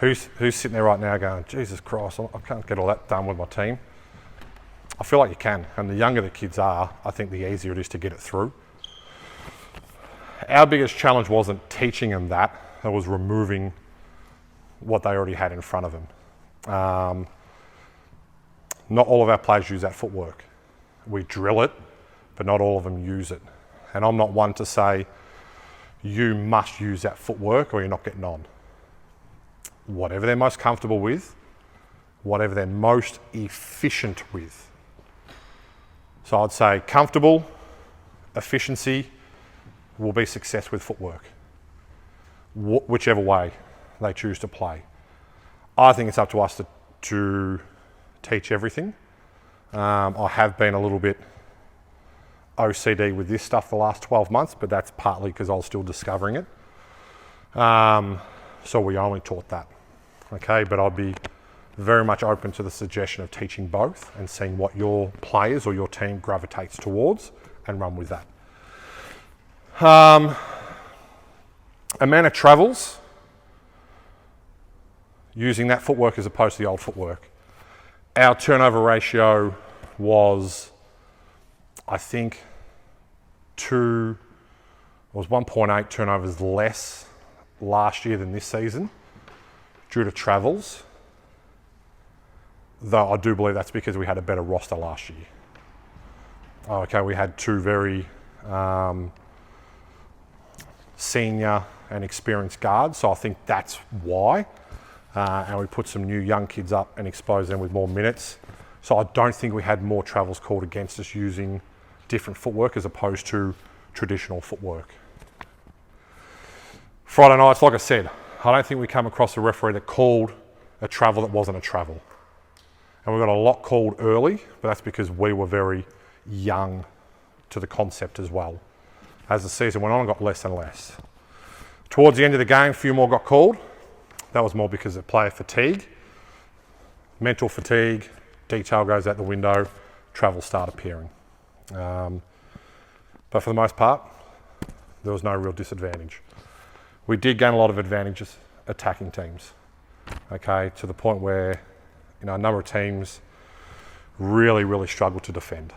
Who's sitting there right now going, Jesus Christ, I can't get all that done with my team? I feel like you can, and the younger the kids are, I think the easier it is to get it through. Our biggest challenge wasn't teaching them that, it was removing what they already had in front of them. Not all of our players use that footwork. We drill it, but not all of them use it. And I'm not one to say, you must use that footwork or you're not getting on. Whatever they're most comfortable with, whatever they're most efficient with. So I'd say comfortable, efficiency will be success with footwork, whichever way they choose to play. I think it's up to us to teach everything. I have been a little bit OCD with this stuff the last 12 months, but that's partly because I was still discovering it. So we only taught that, okay? But I'd be very much open to the suggestion of teaching both and seeing what your players or your team gravitates towards and run with that. Amount of travels, using that footwork as opposed to the old footwork. Our turnover ratio was, I think, 1.8 turnovers less last year than this season due to travels. Though I do believe that's because we had a better roster last year. Okay, we had two very senior and experienced guards, so I think that's why. And we put some new young kids up and exposed them with more minutes. So I don't think we had more travels called against us using different footwork as opposed to traditional footwork. Friday nights, like I said, I don't think we come across a referee that called a travel that wasn't a travel. And we got a lot called early, but that's because we were very young to the concept as well. As the season went on, I got less and less. Towards the end of the game, a few more got called. That was more because of player fatigue, mental fatigue, detail goes out the window, travels start appearing. But for the most part, there was no real disadvantage. We did gain a lot of advantages attacking teams, okay, to the point where a number of teams really struggled to defend.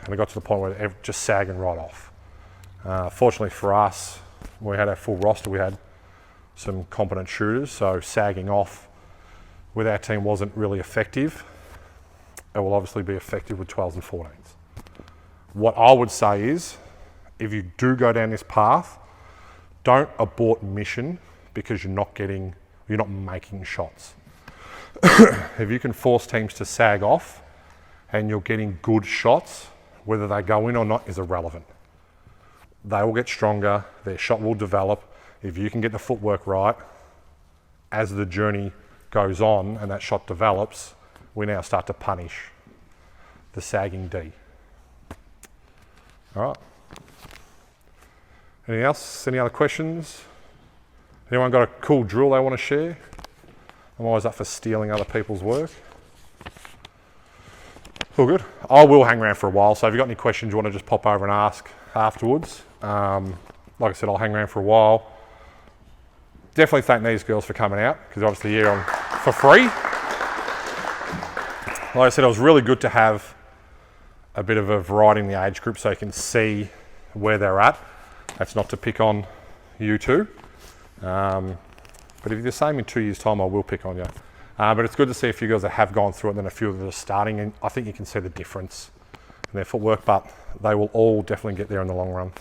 And it got to the point where they're just sagging right off. Fortunately for us, when we had our full roster, we had some competent shooters, so sagging off with our team wasn't really effective. It will obviously be effective with 12s and 14s. What I would say is, if you do go down this path, don't abort mission because you're not making shots. If you can force teams to sag off and you're getting good shots, whether they go in or not is irrelevant. They will get stronger, their shot will develop. If you can get the footwork right, as the journey goes on and that shot develops, we now start to punish the sagging D. All right. Anything else? Any other questions? Anyone got a cool drill they want to share? I'm always up for stealing other people's work. All good. I will hang around for a while, so if you've got any questions you want to just pop over and ask afterwards. Like I said, I'll hang around for a while. Definitely thank these girls for coming out, because obviously you're on for free. Like I said, it was really good to have a bit of a variety in the age group so you can see where they're at. That's not to pick on you two. But if you're the same in 2 years' time, I will pick on you. But it's good to see a few girls that have gone through it and then a few that are starting, and I think you can see the difference in their footwork, but they will all definitely get there in the long run.